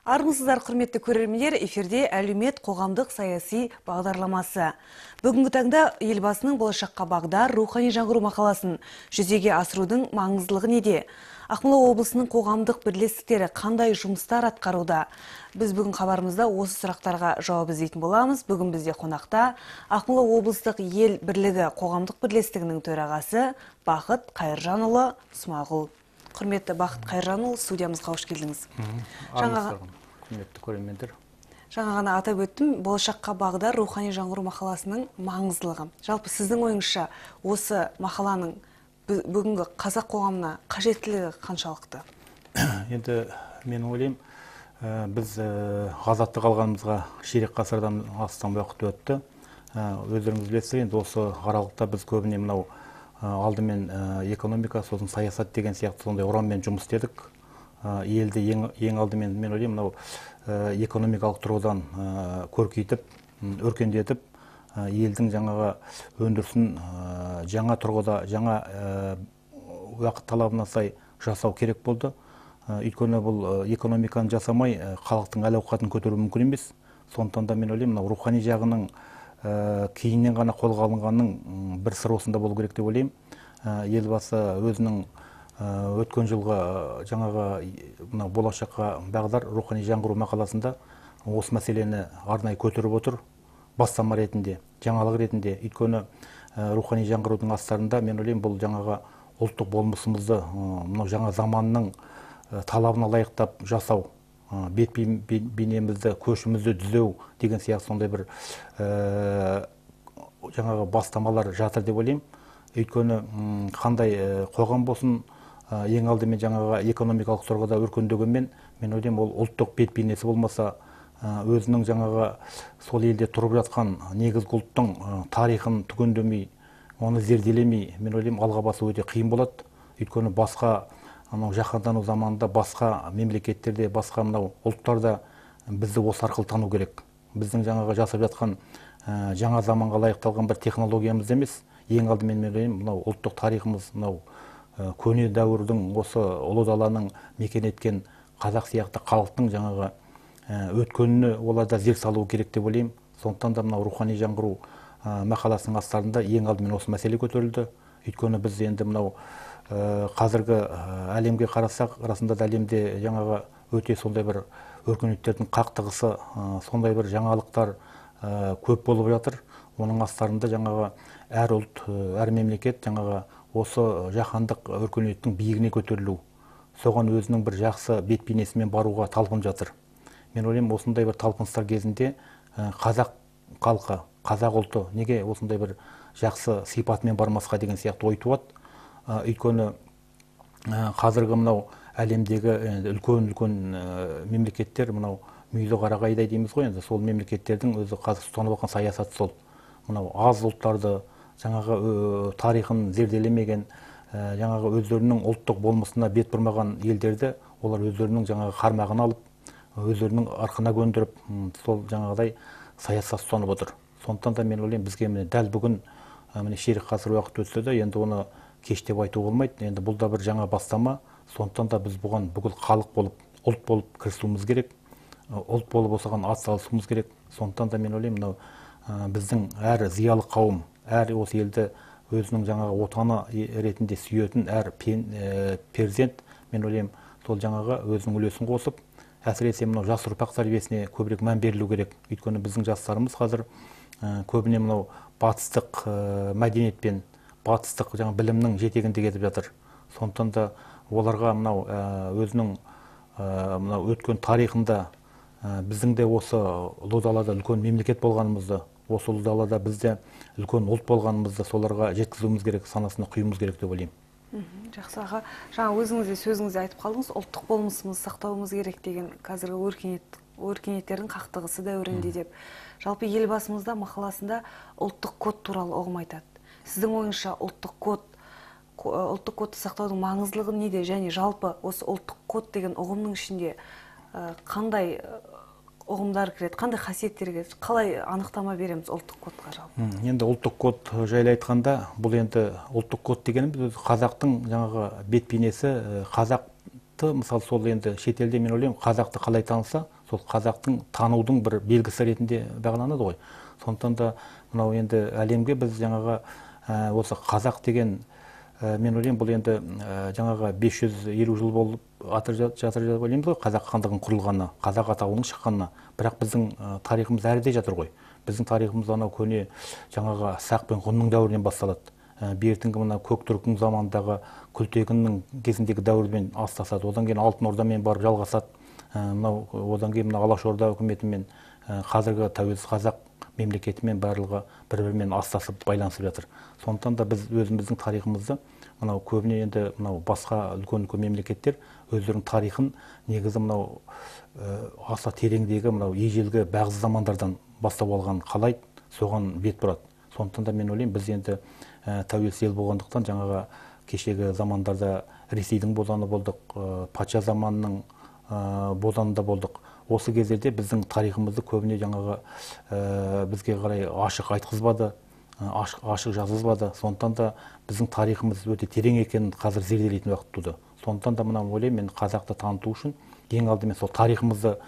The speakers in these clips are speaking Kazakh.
Армысыздар, құрметті көрермендер, эфирде әлеумет қоғамдық саяси бағдарламасы. Бүгінгі таңда елбасының болашаққа бағдар рухани жаңғыру мақаласын жүзеге асырудың маңыздылығы неде? Ақмола облысының қоғамдық бірлестіктері қандай жұмыстар атқаруда? Біз бүгін хабарымызда осы сұрақтарға жауап іздейтін боламыз. Бүгін бізде қонақта Ақмола облыстық ел бірлігі қоғамдық бірлестігінің төрағасы Бақыт Қайыржанұлы Смағұл. Құрметті Бақыт Қайыржанұлы, студиямызға қош келдіңіз. Құрметті көрермендер. Жаңа ғана атап өттім, болашаққа бағдар рухани жаңғыру мақаласының маңыздылығы. Жалпы сіздің ойыңызша осы мақаланың бүгінгі қазақ қоғамына қажеттілігі қаншалықты? Енді мен ойлаймын, біз азаттық алғанымызға ширек ғасырдан астам уақыт өтті. Өздеріңіз білесіздер, енді осы аралықта біз көбіне мынау алдымен экономика, сосын саясат деген сияқты сондай ұранмен жұмыс істедік. Елді ең алдымен мен ойлаймын, мынау экономикалық тұрғыдан көркейтіп, өркендетіп, елдің жаңағы өндірісін жаңа тұрғыда, жаңа уақыт талабына сай жасау керек болды. Өйткені бұл экономиканы жасамай халықтың әл-ауқатын көтеру мүмкін емес. Сондықтан да мен ойлаймын, мынау рухани жағының кейіннен ғана қолға алынғанның бір сыры осында болу керек деп ойлаймын. Елбасы өзінің өткен жылғы жаңағы болашаққа бағдар рухани жаңғыру мақаласында осы мәселені арнайы көтеріп отыр, бастама ретінде, жаңалық ретінде. Өйткені рухани жаңғырудың астарында мен ойлаймын, бұл жаңағы ұлттық болмысымызды жаңа заманның талабына лайықтап жасау, бет бейнемізді, көшімізді түзеу деген сияқты сондай бір жаңағы бастамалар жатыр деп ойлаймын. Өйткені қандай қоғам болсын, ең алдымен жаңағы экономикалық тұрғыда өркендегенмен, мен ойлаймын, ол ұлттық бет бейнесі болмаса, өзінің жаңағы сол елде тұрып жатқан негізгі ұлттың тарихын түгендемей, оны зерделемей, мен ойлаймын, алға басу өте қиын болады. Өйткені басқа жаһандану заманында басқа мемлекеттерде, басқа мынау ұлттарда бізді осы арқылы тану керек. Біздің жаңағы жасап жатқан жаңа заманға лайықталған бір технологиямыз емес, ең алдымен мен ойлаймын, мынау ұлттық тарихымыз, мынау көне дәуірдің осы ұлы даланың мекен еткен қазақ сияқты халықтың жаңағы өткеніне оларда зер салу керек деп ойлаймын. Сондықтан да мынау рухани жаңғыру мақаласының астарында ең алдымен осы мәселе көтерілді. Өйткені біз енді мынау қазіргі әлемге қарасақ, расында да әлемде жаңағы өте сондай бір өркениеттердің қақтығысы, сондай бір жаңалықтар көп болып жатыр. Оның астарында жаңағы әр ұлт, әр мемлекет жаңағы осы жаһандық өркениеттің биігіне көтерілу, соған өзінің бір жақсы бет бейнесімен баруға талпынып жатыр. Мен ойлаймын, осындай бір талпыныстар кезінде қазақ халқы, қазақ ұлты неге осындай бір жақсы сипатымен бармасқа деген сияқты ой туады. Өйткені қазіргі мынау әлемдегі үлкен мемлекеттер, мынау мүйізі қарағайдай дейміз ғой, енді сол мемлекеттердің өзі қазір ұстанып алған саясаты сол. Мынау аз ұлттарды, жаңағы тарихын зерделемеген, жаңағы өздерінің ұлттық болмысына бет бұрмаған елдерді, олар өздерінің жаңағы қармағын алып, өздерінің арқына көндіріп, сол жаңағыдай саясат ұстанып отыр. Сондықтан да мен ойлаймын, бізге дәл бүгін ширек ғасыр уақыт өтсе де, енді оны кеш деп айту болмайды. Енді бұл да бір жаңа бастама. Сондықтан да біз бұған бүкіл халық болып, ұлт болып кірісуіміз керек. Ұлт болып осыған атсалысуымыз керек. Сондықтан да мен ойлаймын, біздің әр зиялы қауым, әр осы елді өзінің жаңағы отаны ретінде сүйетін әр перзент, мен ойлаймын, сол жаңағы өзінің үлесін қосып, әсіресе мынау жас ұрпақ тәрбиесіне көбірек мән берілу керек. Өйткені біздің жастарымыз қазір көбіне мынау батыстық мәдениетпен, батыстық жаңа білімнің жетегінде кетіп жатыр. Сондықтан да оларға мынау өзінің мынау өткен тарихында біздің де осы ұлы далада үлкен мемлекет болғанымызды, осы ұлы далада бізде үлкен ұлт болғанымызды соларға жеткізуіміз керек, санасына құюымыз керек деп ойлаймын. Жақсы аға, жаңа өзіңіз де сөзіңізде айтып қалдыңыз, ұлттық болмысымызды сақтауымыз керек деген қазіргі өркениеттердің қақтығысы дәуірінде деп. Жалпы елбасымызда мақаласында ұлттық код туралы ұғым айтады. Сіздің ойыңызша ұлттық кодты сақтаудың маңыздылығы неде, және жалпы осы ұлттық код деген ұғымның ішінде қандай ұғымдар кіреді, қандай қасиеттер кіреді, қалай анықтама береміз ұлттық кодқа жалпы? Енді ұлттық код жайлы айтқанда, бұл енді ұлттық код дегеніміз қазақтың жаңағы бет бейнесі, қазақты, мысалы сол енді шетелде мен ойлаймын, қазақты қалай таныса, сол қазақтың танудың бір белгісі ретінде бағаланады ғой. Сондықтан да мынау енді әлемге біз жаңағы осы қазақ деген, мен ойлаймын, бұл енді жаңағы 550 жыл болып жатыр деп ойлаймыз ғой, қазақ хандығының құрылғанына, қазақ атауының шыққанына. Бірақ біздің тарихымыз әріде жатыр ғой. Біздің тарихымыз анау көне жаңағы сақ пен ғұнның дәуірінен басталады. Бертінгі мына көк түріктің заманындағы күлтегіннің кезіндегі дәуірмен астасады. Одан кейін алтын ордамен барып жалғасады. Одан кейін мына алашорда үкіметімен қазіргі тәуелсіз қазақ мемлекетімен барлығы бір-бірімен астасып байланысып жатыр. Сондықтан да біз өзіміздің тарихымызды мынау көбіне енді мынау басқа үлкен мемлекеттер өздерінің тарихын негізі мынау аса тереңдегі мынау ежелгі бағзы замандардан бастап алған қалайды, соған бет бұрады. Сондықтан да мен ойлаймын, біз енді тәуелсіз ел болғандықтан жаңағы кешегі замандарда Ресейдің бозаны болдық, патша заманының бозанында болдық. Осы кездерде біздің тарихымызды көбіне жаңағы бізге қарай ашық айтқызбады, ашық жазғызбады. Сондықтан да біздің тарихымыз өте терең екенін қазір зерделейтін уақыт туды. Сондықтан да мына ойлаймын, мен қазақты таныту үшін ең алдымен сол тарихымызды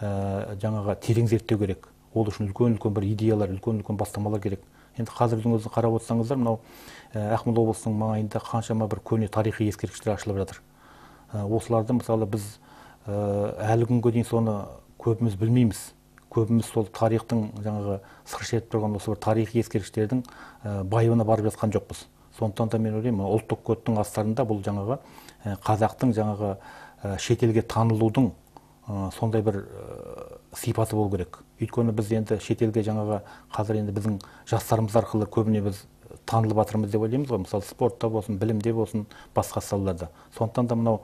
жаңағы терең зерттеу керек. Ол үшін үлкен бір идеялар, үлкен бастамалар керек. Енді қазірдің өзін қарап отырсаңыздар, мынау Ақмола облысының маңайында қаншама бір көне тарихи ескерткіштер ашылып жатыр. Осыларды мысалы біз әлі күнге дейін соны көбіміз білмейміз. Көбіміз сол тарихтың жаңағы сыр шертіп тұрған осы бір тарихи ескерткіштердің байыбына барып жатқан жоқпыз. Сондықтан да мен ойлаймын, ұлттық кодтың астарында бұл жаңағы қазақтың жаңағы шетелге танылудың сондай бір сипаты болу керек. Өйткені біз енді шетелге жаңағы қазір енді біздің жастарымыз арқылы көбіне біз танылып жатырмыз деп ойлаймыз ғой. Мысалы спортта болсын, білімде болсын, басқа салаларда. Сондықтан да мынау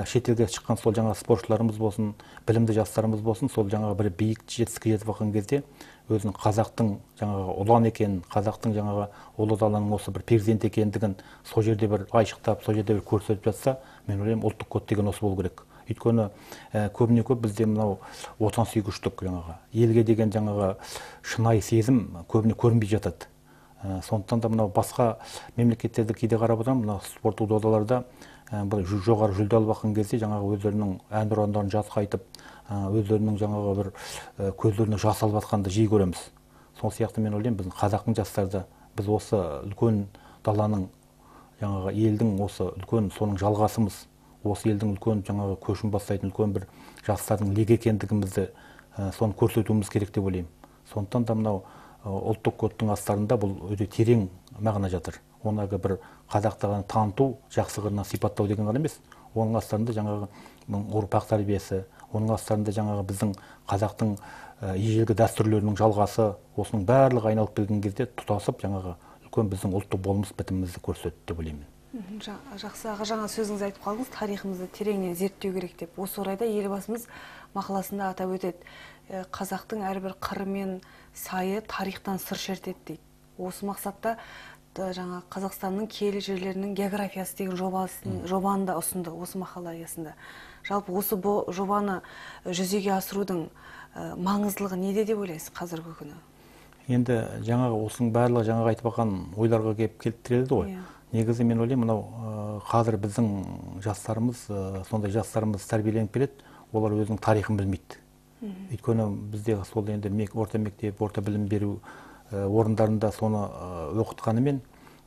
шетелге шыққан сол жаңағы спортшыларымыз болсын, білімді жастарымыз болсын, сол жаңағы бір биік жетістікке жетіп алған кезде өзінің қазақтың жаңағы ұлан екенін, қазақтың жаңағы ұлы даланың осы бір перзенті екендігін сол жерде бір айшықтап, сол жерде бір көрсетіп жатса, мен ойлаймын, ұлттық код деген осы болу керек. Өйткені көбіне көп бізде мынау отансүйгіштік, жаңағы елге деген жаңағы шынайы сезім көбіне көрінбей жатады. Сондықтан да мынау басқа мемлекеттерді кейде қарап отырамын, мынау спорттық додаларда бір жоғары жүлде алып алған кезде жаңағы өздерінің әнұрандарын жатқа айтып, өздерінің жаңағы бір көздеріне жас алып жатқанды жиі көреміз. Сол сияқты мен ойлаймын, біздің қазақтың жастарды біз осы үлкен даланың жаңағы елдің осы үлкен соның жалғасымыз, осы елдің үлкен жаңағы көшін бастайтын үлкен бір жастардың легі екендігімізді соны көрсетуіміз керек деп ойлаймын. Сондықтан да мынау ұлттық кодтың астарында бұл өте терең мағына жатыр. Оны бір қазақты таныту, жақсы қырынан сипаттау деген ғана емес. Оның астарында жаңағы ұрпақ тәрбиесі, оның астарында жаңағы біздің қазақтың ежелгі дәстүрлерінің жалғасы, осының барлығы айналып келген кезде тұтасып жаңағы үлкен біздің ұлттық болмыс бітімімізді көрсетті деп ойлаймын. Жақсы аға, жаңа сөзіңіз айтып қалдыңыз, тарихымызды тереңнен зерттеу керек деп. Осы орайда елбасымыз мақаласында атап өтеді, қазақтың әрбір қыры мен сайы тарихтан сыр шертеді дейді. Осы мақсатта жаңа Қазақстанның киелі жерлерінің географиясы деген жобаны да ұсынды осы мақала аясында. Жалпы осы жобаны жүзеге асырудың маңыздылығы неде деп ойлайсыз қазіргі күні? Енді жаңағы осының барлығы жаңағы айтып қалған ойларға келіп тіреледі ғой. Негізі мен ойлаймын, мынау қазір біздің жастарымыз, сондай жастарымыз тәрбиеленіп келеді, олар өзінің тарихын білмейді. Өйткені бізде сол енді орта мектеп, орта білім беру орындарында соны оқытқанымен,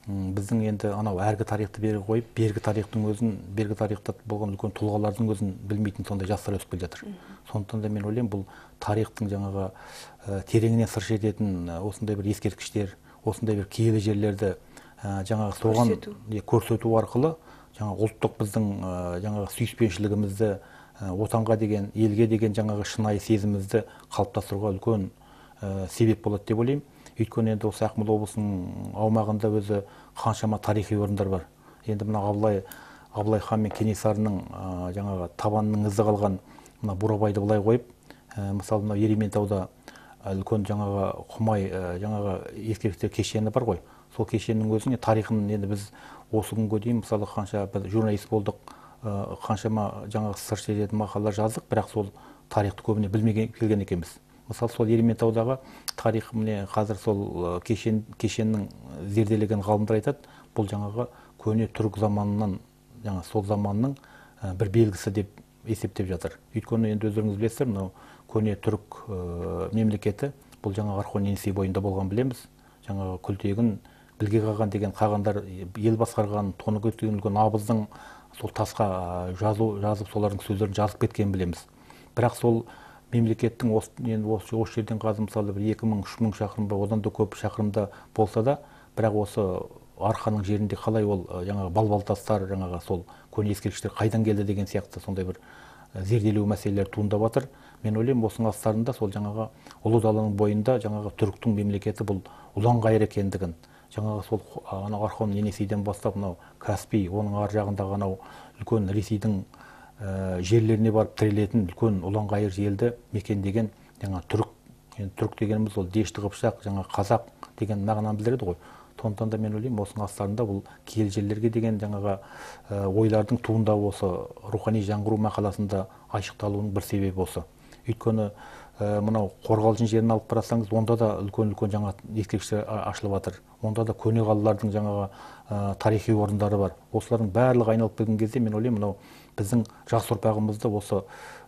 біздің енді анау әргі тарихты бері қойып, бергі тарихтың өзін, бергі тарихта болған үлкен тұлғалардың өзін білмейтін сондай жастар өсіп келе жатыр. Сондықтан да мен ойлаймын, бұл тарихтың жаңағы тереңінен сыр шертетін осындай бір ескерткіштер, осындай бір киелі жерлерді жаңағы соған көрсету арқылы жаңағы ұлттық біздің жаңағы сүйіспеншілігімізді, отанға деген, елге деген жаңағы шынайы сезімімізді қалыптастыруға үлкен себеп болады деп ойлаймын. Өйткені енді осы Ақмола облысының аумағында өзі қаншама тарихи орындар бар. Енді мына Абылай хан мен Кенесарының жаңағы табанының ізі қалған мына Бурабайды былай қойып, мысалы мына Ерейментауда үлкен жаңағы Құмай жаңағы ескерткіштер кешені бар ғой. Сол кешеннің өзіне тарихын енді біз осы күнге дейін мысалы қанша бір журналист болдық, қаншама жаңағы сыр шертетін мақалалар жаздық, бірақ сол тарихты көбіне білмеген келген екенбіз. Мысалы сол Ерейментаудағы тарих, міне қазір сол кешеннің зерделеген ғалымдар айтады, бұл жаңағы көне түрік заманынан, жаңа сол заманның бір белгісі деп есептеп жатыр. Өйткені енді өздеріңіз білесіздер, мынау көне түрік мемлекеті бұл жаңағы Орхон Енисей бойында болған білеміз. Жаңағы күлтегін білге қаған деген қағандар ел басқарған, тоны көтеген үлкен абыздың сол тасқа жазып солардың сөздерін жазып кеткен білеміз. Бірақ сол мемлекеттің осы жерден қазір мысалы 2000-3000 шақырым ба, одан да көп шақырымда болса да, бірақ осы арқаның жерінде қалай ол жаңағы балбал тастар, жаңағы сол көне ескерткіштер қайдан келді деген сияқты сондай бір зерделеу мәселелер туындап жатыр. Мен ойлаймын, осының астарында сол жаңағы ұлы даланың бойында жаңағы түріктің мемлекеті бұл ұлан-ғайыр екендігін, жаңағы сол анау Орхон Енисейден бастап мынау Каспий, оның ар жағындағы анау үлкен Ресейдің жерлеріне барып тірелетін үлкен ұлан-ғайыр елді мекендеген жаңа түрік. Енді түрік дегеніміз ол дешті қыпшақ, жаңа қазақ деген мағынаны білдіреді ғой. Сондықтан да мен ойлаймын, осының астарында бұл киелі жерлерге деген жаңағы ойлардың туындауы осы рухани жаңғыру мақаласында айшықталуының бір себебі осы. Өйткені мынау Қорғалжын жерін алып қарасаңыз, онда да үлкен жаңа ескерткіштер ашылып жатыр. Онда да көне қалалардың жаңағы тарихи орындары бар. Осылардың барлығы айналып келген кезде мен ойлаймын, мынау біздің жас ұрпағымызды осы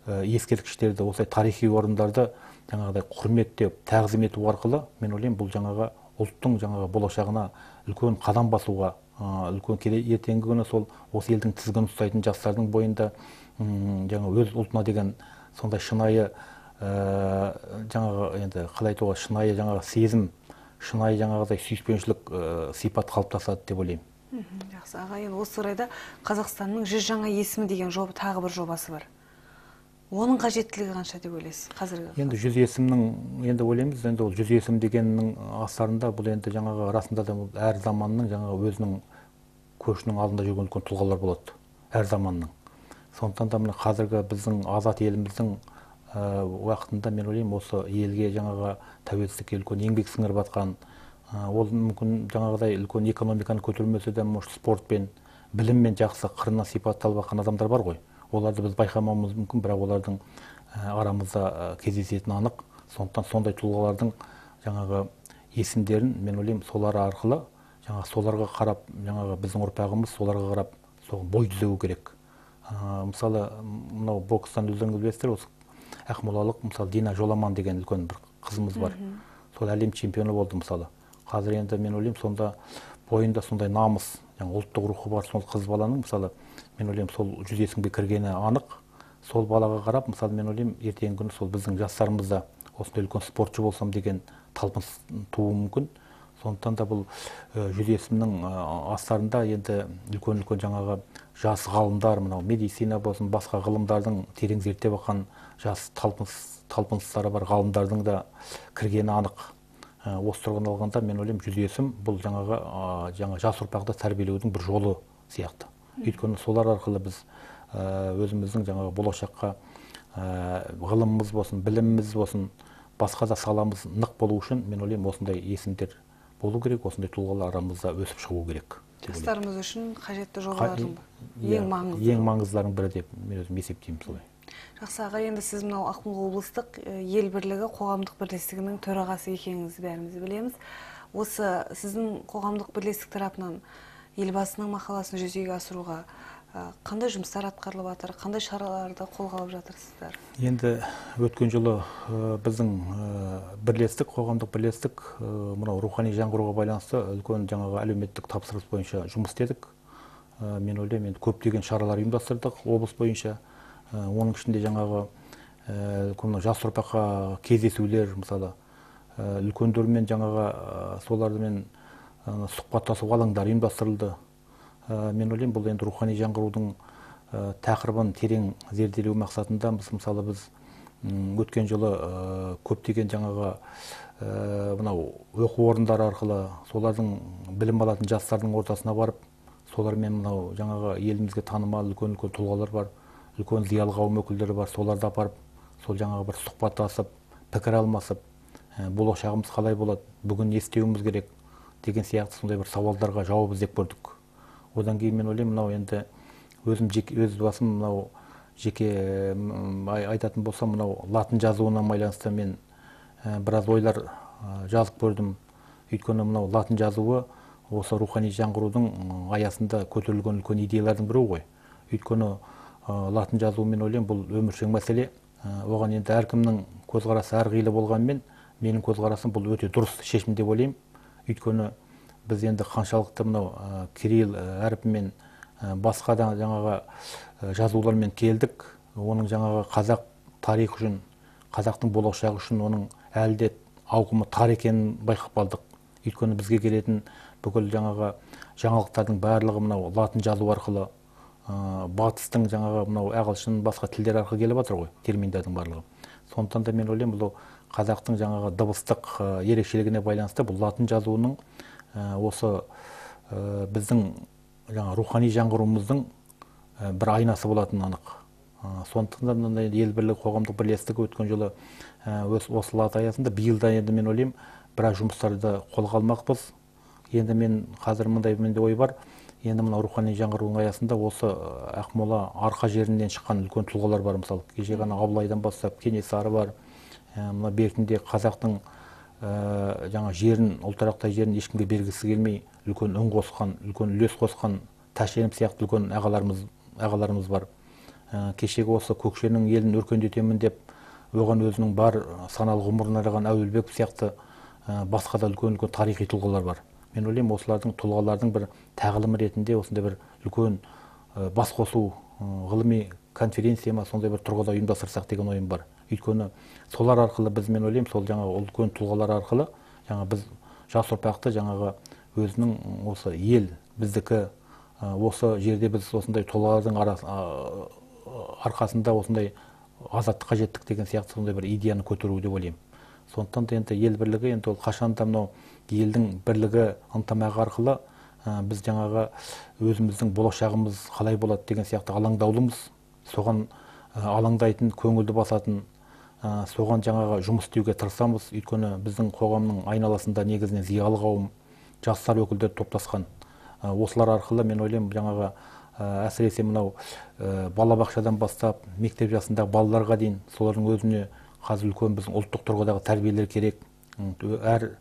ескерткіштерді, осы тарихи орындарды жаңағыдай құрметтеп, тағзым ету арқылы мен ойлаймын, бұл жаңағы ұлттың жаңағы болашағына үлкен қадам басуға, үлкен ертеңгі күні сол осы елдің тізгінін ұстайтын жастардың бойында жаңа өз ұлтына деген сондай шынайы жаңағы енді қалай айтуға, шынайы жаңағы сезім, шынайы жаңағыдай сүйіспеншілік сипат қалыптасады деп ойлаймын. Жақсы, аға, енді осы орайда Қазақстанның 100 жаңа есімі деген тағы бір жобасы бар. Оның қажеттілігі қанша деп ойлайсыз қазіргі? Енді 100 есімнің, енді ойлаймыз, енді ол 100 есім дегеннің астарында бұл енді жаңағы расында да әр заманның жаңағы өзінің көшінің алдында жүрген үлкен тұлғалар болады, әр заманның. Сондықтан да мына қазіргі біздің азат еліміздің уақытында мен ойлаймын, осы елге жаңағы тәуелсіздікке үлкен еңбек сіңіріп жатқан, ол мүмкін жаңағыдай үлкен экономиканы көтермесе де, спортпен, біліммен жақсы қырына сипатталып жатқан адамдар бар ғой. Оларды біз байқамауымыз мүмкін, бірақ олардың арамызда кездесетіні анық. Сондықтан сондай тұлғалардың жаңағы есімдерін мен ойлаймын, солар арқылы, жаңағы соларға қарап, жаңағы біздің ұрпағымыз соларға қарап соған бой түзеу керек. Мысалы, мынау бокстан өздеріңіз білесіздер, осы ақмолалық мысалы Дина Жоламан деген үлкен бір қызымыз бар. Сол әлем чемпионы болды мысалы. Қазір енді мен ойлаймын, сонда бойында сондай намыс, ұлттық рухы бар сол қыз баланың, мысалы, мен ойлаймын, сол 100 есімге кіргені анық. Сол балаға қарап, мысалы, мен ойлаймын, ертеңгі күні сол біздің жастарымызда осындай үлкен спортшы болсам деген талпыныс тууы мүмкін. Сондықтан да бұл 100 есімнің астарында енді үлкен жаңағы жас ғалымдар, мынау медицина болсын, басқа ғылымдардың терең зерттеп жатқан жас талпыныстары бар ғалымдардың да кіргені анық. Осы тұрғыдан алғанда мен ойлаймын, 100 есім бұл жаңа жас ұрпақты тәрбиелеудің бір жолы сияқты. Өйткені солар арқылы біз өзіміздің жаңағы болашаққа ғылымымыз болсын, біліміміз болсын, басқа да саламыз нық болу үшін мен ойлаймын, осындай есімдер болу керек, осындай тұлғалар арамызда өсіп шығу керек. Жастарымыз үшін қажетті жобалардың ең маңызды. Ең маңыздылардың бірі деп мен өзім есептеймін солай. Жақсы, аға, енді сіз мынау Ақмола облыстық ел бірлігі қоғамдық бірлестігінің төрағасы екеніңізді бәріміз білеміз. Осы сіздің қоғамдық бірлестік тарапынан елбасының мақаласын жүзеге асыруға қандай жұмыстар атқарылып жатыр, қандай шараларды қолға алып жатырсыздар? Енді өткен жылы біздің бірлестік, қоғамдық бірлестік мынау рухани жаңғыруға байланысты үлкен жаңағы әлеуметтік тапсырыс бойынша жұмыс істедік. Мен ойлаймын, енді көптеген шаралар ұйымдастырдық облыс бойынша. Оның ішінде жаңағы жас ұрпаққа кездесулер, мысалы, үлкендермен жаңағы солармен сұхбаттасу алаңдары ұйымдастырылды. Мен ойлаймын, бұл енді рухани жаңғырудың тақырыбын терең зерделеу мақсатында мысалы біз өткен жылы көптеген жаңағы мынау оқу орындары арқылы солардың білім алатын жастардың ортасына барып, солармен мынау жаңағы елімізге танымал үлкен тұлғалар бар, үлкен зиялы қауым өкілдері бар, соларды апарып, сол жаңағы бір сұхбаттасып, пікір алмасып, болашағымыз қалай болады, бүгін не істеуіміз керек деген сияқты сондай бір сауалдарға жауап іздеп көрдік. Одан кейін мен ойлаймын, мынау енді өз басым мынау жеке айтатын болсам, мынау латын жазуына байланысты мен біраз ойлар жазып көрдім. Өйткені мынау латын жазуы осы рухани жаңғырудың аясында көтерілген үлкен идеялардың бірі ғой. Өйткені латын жазуы мен ойлаймын бұл өміршең мәселе. Оған енді әркімнің көзқарасы әрқилы болғанмен, менің көзқарасым бұл өте дұрыс шешім деп ойлаймын. Өйткені біз енді қаншалықты мынау кирилл әріпімен басқа да жаңағы жазулармен келдік. Оның жаңағы қазақ тарих үшін, қазақтың болашағы үшін оның әлі де ауқымы тар екенін байқап қалдық. Өйткені бізге келетін бүкіл жаңағы жаңалықтардың барлығы мынау латын жазу арқылы, батыстың жаңағы мынау ағылшын басқа тілдер арқылы келіп жатыр ғой, терминдердің барлығы. Сондықтан да мен ойлаймын, бұл қазақтың жаңағы дыбыстық ерекшелігіне байланысты бұл латын жазуының осы біздің жаңа рухани жаңғыруымыздың бір айнасы болатыны анық. Сондықтан да ел бірлігі қоғамдық бірлестігі өткен жылы осы лат аясында, биыл да енді мен ойлаймын біраз жұмыстарды қолға алмақпыз. Енді мен қазір мындай менде ой бар. Енді мына рухани жаңғыруының аясында осы Ақмола арқа жерінен шыққан үлкен тұлғалар бар. Мысалы, кеше ғана Абылайдан бастап Кенесары бар. Мына бертінде қазақтың жаңа жерін, ұлтарақтай жерін ешкімге бергісі келмей үлкен үн қосқан, үлкен үлес қосқан Тәшенов сияқты үлкен ағаларымыз бар. Кешегі осы көкшенің елін өркендетемін деп оған өзінің бар саналы ғұмырын арнаған Әуелбеков сияқты басқа да үлкен тарихи тұлғалар бар. Мен ойлаймын, осылардың тұлғалардың бір тағылымы ретінде осындай бір үлкен бас қосу ғылыми конференция ма сондай бір тұрғыда ұйымдастырсақ деген ойым бар. Өйткені солар арқылы біз, мен ойлаймын, сол жаңағы үлкен тұлғалар арқылы жаңа біз жас ұрпақты жаңағы өзінің осы ел біздікі, осы жерде біз осындай тұлғалардың арқасында осындай азаттыққа жеттік деген сияқты сондай бір идеяны көтеру деп ойлаймын. Сондықтан да енді ел бірлігі, енді ол қашанда мынау елдің бірлігі, ынтымағы арқылы біз жаңағы өзіміздің болашағымыз қалай болады деген сияқты алаңдаулымыз. Соған алаңдайтын, көңілді басатын, соған жаңағы жұмыс істеуге тырысамыз. Өйткені біздің қоғамның айналасында негізінен зиялы қауым, жастар өкілдері топтасқан. Осылар арқылы мен ойлаймын, жаңағы әсіресе мынау балабақшадан бастап мектеп жасындағы балаларға дейін солардың өзіне қазір үлкен біздің ұлттық тұрғыдағы тәрбиелер керек. Әр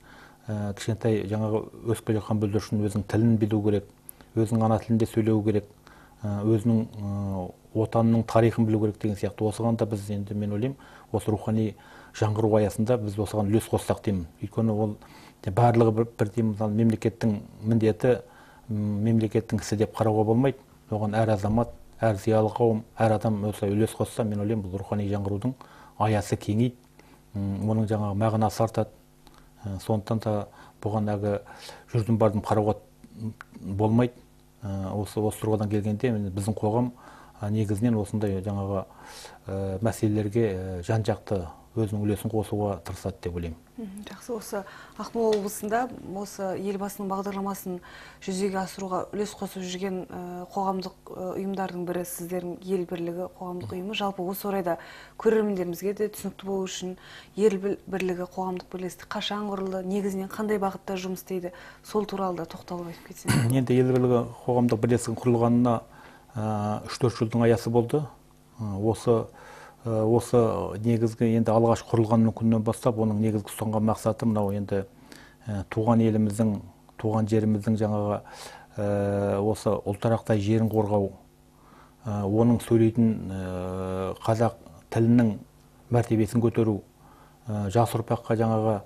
кішкентай жаңағы өсіп келе жатқан бүлдіршін өзінің тілін білу керек, өзінің ана тілінде сөйлеу керек, өзінің отанының тарихын білу керек деген сияқты. Осыған да біз енді, мен ойлаймын, осы рухани жаңғыру аясында біз осыған үлес қоссақ деймін. Өйткені ол барлығы бірдей, мысалы, мемлекеттің міндеті, мемлекеттің ісі деп қарауға болмайды. Оған әр азамат, әр зиялы қауым, әр адам осылай үлес қосса, мен ойлаймын, бұл рухани жаңғырудың аясы кеңейді, оның жаңағы мағынасы артады. Сондықтан да бұған әлгі жүрдім бардым қарауға болмайды. Осы тұрғыдан келгенде біздің қоғам негізінен осындай жаңағы мәселелерге жан-жақты өзінің үлесін қосуға тырысады деп ойлаймын. Жақсы, осы Ақмола облысында осы елбасының бағдарламасын жүзеге асыруға үлес қосып жүрген қоғамдық ұйымдардың бірі сіздердің ел бірлігі қоғамдық ұйымы. Жалпы осы орайда көрермендерімізге де түсінікті болу үшін ел бірлігі қоғамдық бірлестік қашан құрылды, негізінен қандай бағытта жұмыс істейді, сол туралы да тоқталып айтып кетсеңіз. Енді ел бірлігі қоғамдық бірлестігінің құрылғанына 3-4 жылдың аясы болды. Осы негізгі енді алғаш құрылған күннен бастап оның негізгі ұстанған мақсаты мынау енді туған еліміздің, туған жеріміздің жаңағы осы ұлтарақтай жерін қорғау, оның сөйлейтін қазақ тілінің мәртебесін көтеру, жас ұрпаққа жаңағы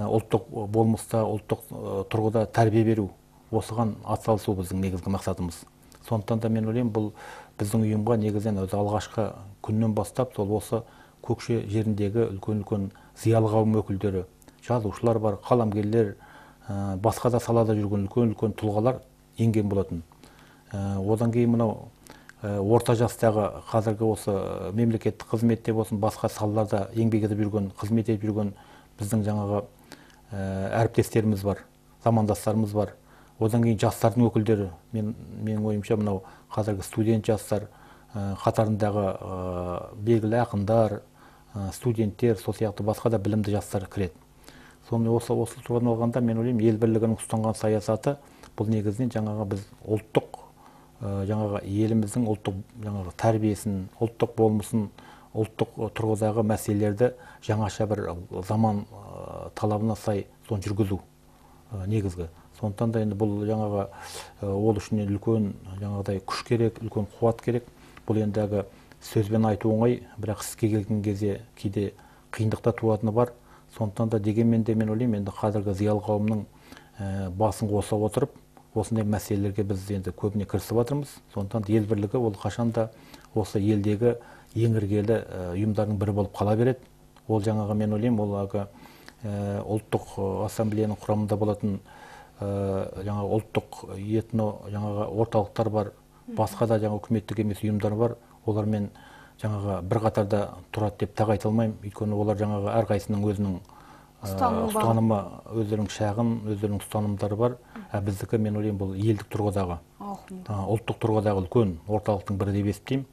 ұлттық болмыста, ұлттық тұрғыда тәрбие беру, осыған атсалысу біздің негізгі мақсатымыз. Сондықтан да мен ойлаймын, бұл біздің ұйымға негізінен өзі алғашқы күннен бастап сол осы көкше жеріндегі үлкен зиялы қауым өкілдері, жазушылар бар, қаламгерлер, басқа да салада жүрген үлкен тұлғалар енген болатын. Одан кейін мынау орта жастағы қазіргі осы мемлекеттік қызметте болсын, басқа салаларда еңбек етіп жүрген, қызмет етіп жүрген біздің жаңағы әріптестеріміз бар, замандастарымыз бар. Одан кейін жастардың өкілдері, менің ойымша мынау қазіргі студент жастар, қатарындағы белгілі ақындар, студенттер, сол сияқты басқа да білімді жастар кіреді. Сонымен осы тұрғыдан алғанда мен ойлаймын, ел бірлігінің ұстанған саясаты бұл негізінен жаңағы біз ұлттық, жаңағы еліміздің ұлттық жаңағы тәрбиесін, ұлттық болмысын, ұлттық тұрғыдағы мәселелерді жаңаша бір заман талабына сай соны жүргізу негізгі. Сондықтан да енді бұл жаңағы ол үшін үлкен жаңағыдай күш керек, үлкен қуат керек. Бұл ендігі сөзбен айту оңай, бірақ іске келген кезде кейде қиындықта туатыны бар. Сондықтан да дегенмен де мен ойлаймын, енді қазіргі зиялы қауымның басын қоса отырып, осындай мәселелерге біз енді көбіне кірісіп жатырмыз. Сондықтан ел бірлігі ол қашанда осы елдегі ең іргелі ұйымдардың бірі болып қала береді. Ол жаңағы мен ойлаймын, ол ұлттық ассамблеяның құрамында болатын жаңағы ұлттық этно жаңағы орталықтар бар, басқа да жаңағы үкіметтік емес ұйымдар бар. Олармен жаңағы бір қатарда тұрады деп тағы айта алмаймын. Өйткені олар жаңағы әрқайсының өзінің ұстанымы, өздерінің шағын, өздерінің ұстанымдары бар. Біздікі мен ойлаймын, бұл елдік тұрғыдағы, ұлттық тұрғыдағы үлкен орталықтың бірі деп есептеймін.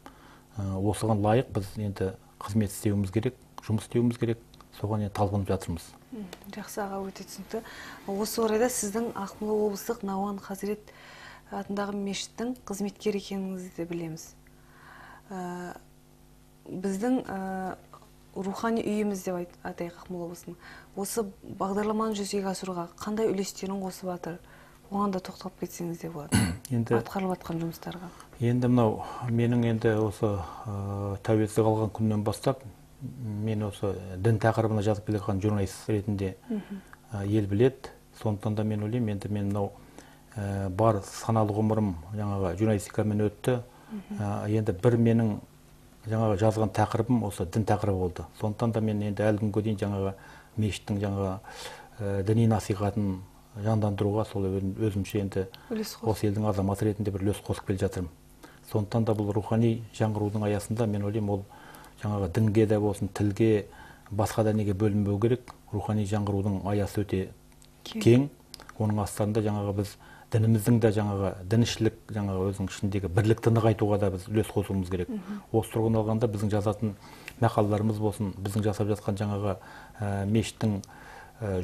Осыған лайық біз енді қызмет істеуіміз керек, жұмыс істеуіміз керек. Соған енді талпынып жатырмыз. Жақсы аға, өте түсінікті. Осы орайда сіздің Ақмола облыстық Науан Хазірет атындағы мешіттің қызметкері екеніңізді білеміз. Біздің рухани үйіміз деп атайық Ақмола облысының. Осы бағдарламаны жүзеге асыруға қандай үлестерін қосып жатыр? Оған да тоқталып кетсеңіз де болады. Атқарылып жатқан жұмыстарға. Енді мынау менің енді осы тәуелсіздік алған күннен бастап мен осы дін тақырыбына жазып келе жатқан журналист ретінде ел біледі. Сондықтан да мен ойлаймын, енді мен мынау бар саналы ғұмырым жаңағы журналистикамен өтті. Енді бір менің жаңағы жазған тақырыбым осы дін тақырыбы болды. Сондықтан да мен енді әлі күнге дейін жаңағы мешіттің жаңағы діни насихатын жандандыруға сол өзімше енді осы елдің азаматы ретінде бір үлес қосып келе жатырмын. Сондықтан да бұл рухани жаңғырудың аясында мен ойлаймын, ол жаңағы дінге де болсын, тілге, басқа да неге бөлінбеу керек. Рухани жаңғырудың аясы өте кең. Оның астарында жаңағы біз дініміздің де жаңағы дінішілік жаңағы өзінің ішіндегі бірлікті нығайтуға да біз үлес қосуымыз керек. Осы тұрғыдан алғанда біздің жазатын мақалаларымыз болсын, біздің жасап жатқан жаңағы мешіттің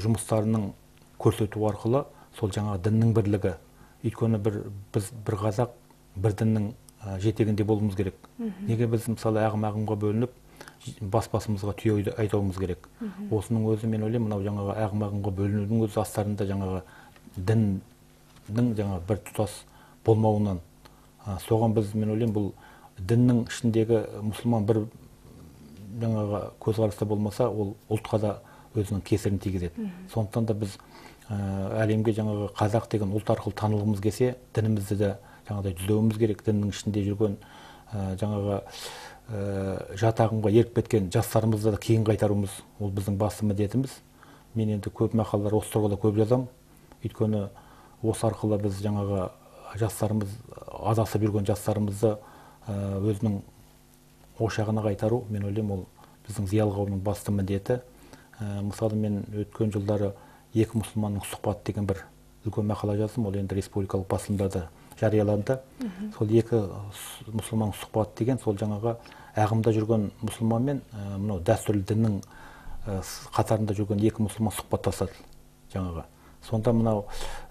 жұмыстарының көрсету арқылы сол жаңағы діннің бірлігі. Өйткені біз бір қазақ, бір діннің жетегінде болуымыз керек. Неге біз мысалы ағым-ағымға бөлініп, бас-басымызға түйе айтауымыз керек. Осының өзі мен ойлаймын, мынау жаңағы ағым-ағымға бөлінудің өзі астарында жаңағы діннің жаңағы бір тұтас болмауынан. Соған біз мен ойлаймын, бұл діннің ішіндегі мұсылман бір жаңағы көзқараста болмаса, ол ұлтқа да өзінің кесірін тигізеді. Сондықтан да біз әлемге жаңағы қазақ деген ұлт арқылы танылғымыз келсе, дінімізді де жаңағыдай түзеуіміз керек. Діннің ішінде жүрген жаңағы жат ағымға еріп кеткен жастарымызды да кейін қайтаруымыз, ол біздің басты міндетіміз. Мен енді көп мақалалар осы тұрғыда көп жазамын. Өйткені осы арқылы біз жаңағы жастарымыз, адасып жүрген жастарымызды өзінің ошағына қайтару, мен ойлаймын, ол біздің зиялы қауымның басты міндеті. Мысалы мен өткен жылдары екі мұсылманның сұхбаты деген бір үлкен мақала жаздым. Ол енді республикалық басылымдарда жарияланды. Сол екі мұсылманның сұхбаты деген сол жаңағы ағымда жүрген мұсылман мен мынау дәстүрлі діннің қатарында жүрген екі мұсылман сұхбаттасады жаңағы. Сонда мынау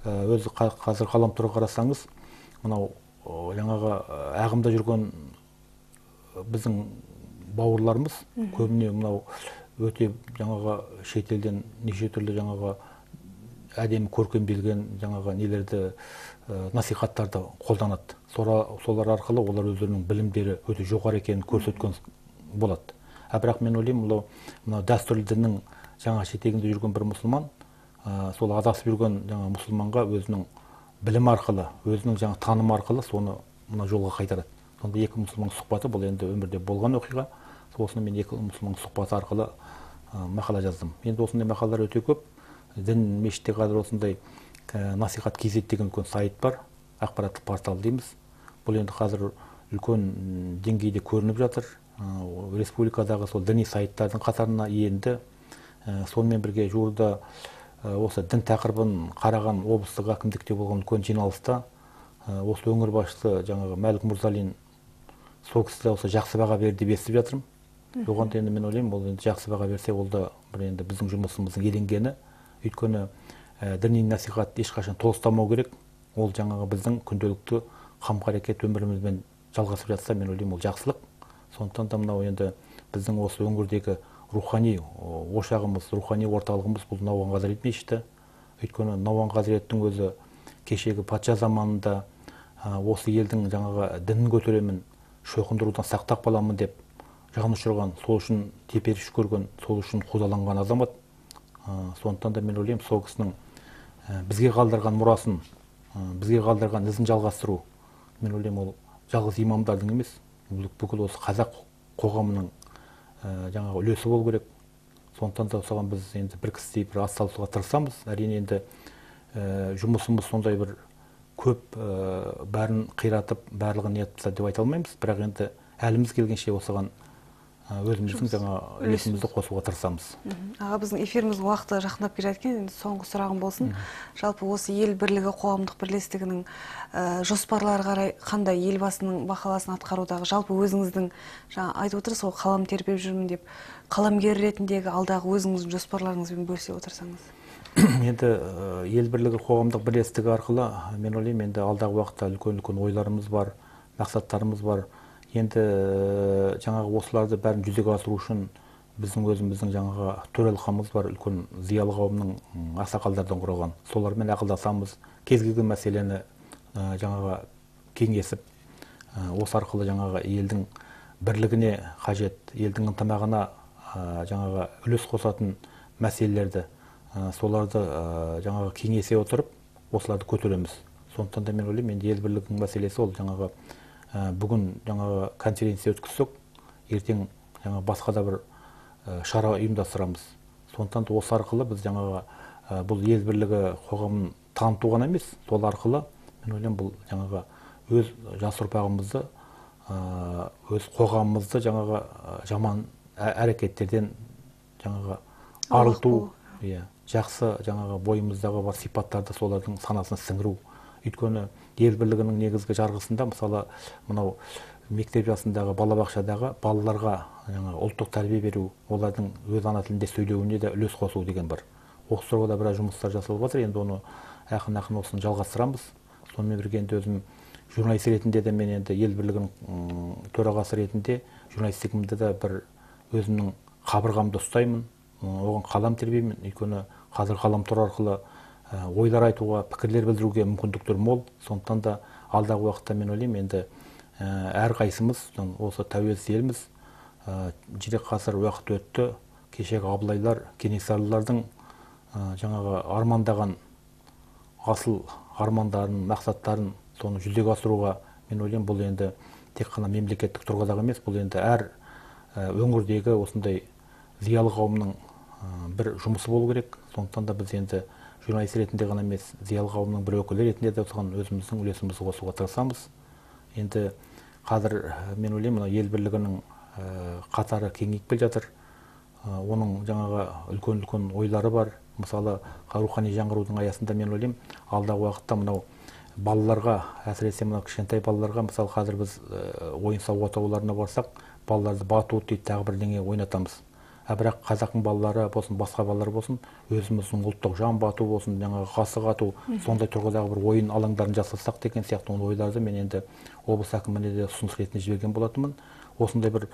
өзі қазір ғаламторға қарасаңыз, мынау жаңағы ағымда жүрген біздің бауырларымыз көбіне мынау өте жаңағы шетелден неше түрлі жаңағы әдемі көркем берген жаңағы нелерді насихаттарды қолданады. Солар арқылы олар өздерінің білімдері өте жоғары екенін көрсеткен болады. Бірақ мен ойлаймын, мынау дәстүрлі діннің жаңа шетегінде жүрген бір мұсылман, сол адасып жүрген жаңа мұсылманға өзінің білім арқылы, өзінің жаңа таным арқылы соны мына жолға қайтарады. Сонда екі мұсылман сұхбаты, бұл енді өмірде болған оқиға. Осыны мен екі мұсылман сұхбаты арқылы мақала жаздым. Енді осындай мақалалар өте көп. Дін мешітте қазір осындай насихат KZ деген үлкен сайт бар, ақпараттық портал дейміз. Бұл енді қазір үлкен деңгейде көрініп жатыр. Республикадағы сол діни сайттардың қатарына енді. Сонымен бірге жуырда осы дін тақырыбын қараған облыстық әкімдікте болған үлкен жиналыста осы өңір басшысы жаңағы Мәлік Мұрзалин сол кісі осы жақсы баға берді деп естіп жатырмын. Оған енді мен ойлаймын, ол енді жақсы баға берсе, ол да бір енді біздің жұмысымыздың еленгені. Өйткені діни насихат ешқашан толастамау керек. Ол жаңағы біздің күнделікті қам-қарекет өмірімізбен жалғасып жатса, мен ойлаймын, ол жақсылық. Сондықтан да мынау енді біздің осы өңірдегі рухани ошағымыз, рухани орталығымыз бұл Науан Хазірет мешіті. Өйткені Науан Хазіреттің өзі кешегі патша заманында осы елдің жаңағы дінін көтеремін, шоқындырудан сақтап қаламын деп жан ұшырған, сол үшін теперіш көрген, сол үшін қудаланған азамат. Сондықтан да мен ойлаймын, сол кісінің бізге қалдырған мұрасын, бізге қалдырған ізін жалғастыру, мен ойлаймын, ол жалғыз имамдардың емес, бүкіл осы қазақ қоғамының жаңағы үлесі болу керек. Сондықтан да соған біз енді бір кісідей бір атсалысуға тырысамыз. Әрине енді жұмысымыз сондай бір көп бәрін қиратып, барлығын не етіп деп айта алмаймыз. Бірақ енді әліміз келгенше осыған өзіміздің жаңа үлесімізді қосуға тырысамыз. Аға, біздің эфиріміздің уақыты жақындап келе жатқан, енді соңғы сұрағым болсын. Жалпы осы ел бірлігі қоғамдық бірлестігінің жоспарлары қарай қандай, елбасының мақаласын атқарудағы жалпы өзіңіздің, жаңа айтып отырсыз ғой, қалам тербеп жүрмін деп, қаламгер ретіндегі алдағы өзіңіздің жоспарларыңызбен бөлісе отырсаңыз. Енді ел бірлігі қоғамдық бірлестігі арқылы мен ойлаймын, енді алдағы уақытта үлкен ойларымыз бар, мақсаттарымыз бар. Енді жаңағы осыларды бәрін жүзеге асыру үшін біздің өзіміздің жаңағы төралқамыз бар, үлкен зиялы қауымның ақсақалдардан құралған. Солармен ақылдасамыз, кез келген мәселені жаңағы кеңесіп, осы арқылы жаңағы елдің бірлігіне қажет, елдің ынтымағына жаңағы үлес қосатын мәселелерді, соларды жаңағы кеңесе отырып, осыларды көтереміз. Сондықтан да мен ойлаймын, енді ел бірлігінің мәселесі ол жаңағы бүгін жаңағы конференция өткізсек, ертең жаңағы басқа да бір шара ұйымдастырамыз. Сондықтан да осы арқылы біз жаңағы бұл ел бірлігі қоғамын таныту ғана емес, сол арқылы мен ойлаймын, бұл жаңағы өз жас ұрпағымызды, өз қоғамымызды жаңағы жаман әрекеттерден жаңағы арылту, жақсы жаңағы бойымыздағы бар сипаттарды солардың санасына сіңіру. Өйткені ел бірлігінің негізгі жарғысында, мысалы, мынау мектеп жасындағы балабақшадағы балаларға ұлттық тәрбие беру, олардың өз ана тілінде сөйлеуіне де үлес қосу деген бар. Осы тұрғыда біраз жұмыстар жасалып жатыр, енді оны ақын осыны жалғастырамыз. Сонымен бірге енді өзім журналист ретінде де мен енді ел бірлігінің төрағасы ретінде журналистігімді де бір өзімнің қабырғамды ұстаймын, оған қалам тербеймін. Өйткені қазір ғаламтор арқылы ойлар айтуға, пікірлер білдіруге мүмкіндіктер мол. Сондықтан да алдағы уақытта мен ойлаймын, енді әрқайсымыз осы тәуелсіз елміз, жирек ғасыр уақыт өтті, кешегі Абылайлар, Кенесарылардың жаңағы армандаған асыл армандарын, мақсаттарын соны жүзеге асыруға мен ойлаймын, бұл енді тек қана мемлекеттік тұрғыдағы емес, бұл енді әр өңірдегі осындай зиялы қауымның бір жұмысы болу керек. Сондықтан да біз енді журналист ретінде ғана емес, зиялы қауымның бір өкілі ретінде де соған өзіміздің үлесімізді қосуға тырысамыз. Енді қазір мен ойлаймын, ел бірлігінің қатары кеңейіп келе жатыр. Оның жаңағы үлкен ойлары бар. Мысалы, рухани жаңғырудың аясында мен ойлаймын, алдағы уақытта мынау балаларға, әсіресе мынау кішкентай балаларға, мысалы, қазір біз ойын-сауық отауларына барсақ, балаларды батут дейді, тағы бірдеңе ойнатамыз. Бірақ қазақтың балалары болсын, басқа балалар болсын, өзіміздің ұлттық жан бату болсын, жаңағы ғасық ату, сондай тұрғыдағы бір ойын алаңдарын жасасақ деген сияқты ойларды мен енді облыс әкіміне де ұсыныс ретінде жіберген болатынмын. Осындай бір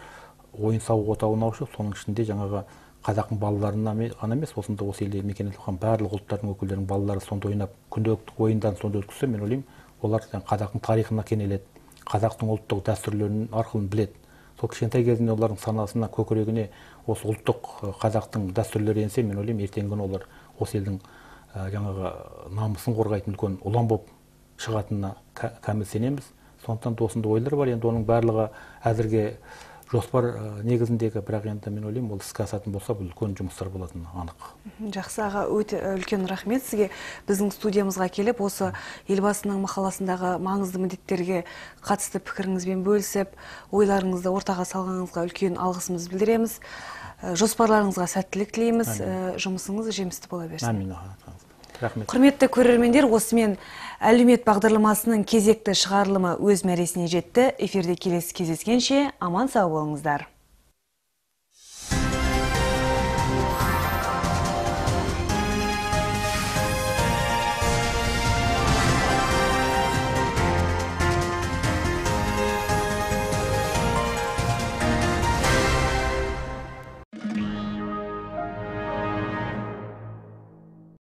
ойын-сауық отауын ашып, соның ішінде жаңағы қазақтың балаларына ғана емес, осында осы елде мекен етіп қалған барлық ұлттардың өкілдерінің балалары сонда ойнап, күнделікті ойындарын сонда өткізсе, мен ойлаймын, олар қазақтың тарихына кенеледі, қазақтың ұлттық дәстүрлерін арқылы біледі. Сол кішкентай кезінде олардың санасына, көкірегіне осы ұлттық қазақтың дәстүрлері енсе, мен ойлаймын, ертеңгі күні олар осы елдің жаңағы намысын қорғайтын үлкен ұлан болып шығатынына кәміл сенеміз. Сондықтан осындай ойлар бар, енді оның барлығы әзірге жоспар негізіндегі, бірақ енді мен ойлаймын, ол іске асатын болса, бұл үлкен жұмыстар болатыны анық. Жақсы, аға, өте үлкен рахмет сізге. Біздің студиямызға келіп, осы елбасының мақаласындағы маңызды міндеттерге қатысты пікіріңізбен бөлісіп, ойларыңызды ортаға салғаныңызға үлкен алғысымызды білдіреміз. Жоспарларыңызға сәттілік тілейміз. Жұмысыңыз жемісті бола берсін. Әмин. Рахмет. Құрметті көрермендер, осымен әлеумет бағдарламасының кезекті шығарылымы өз мәресіне жетті. Эфирде келесі кездескенше аман сау болыңыздар.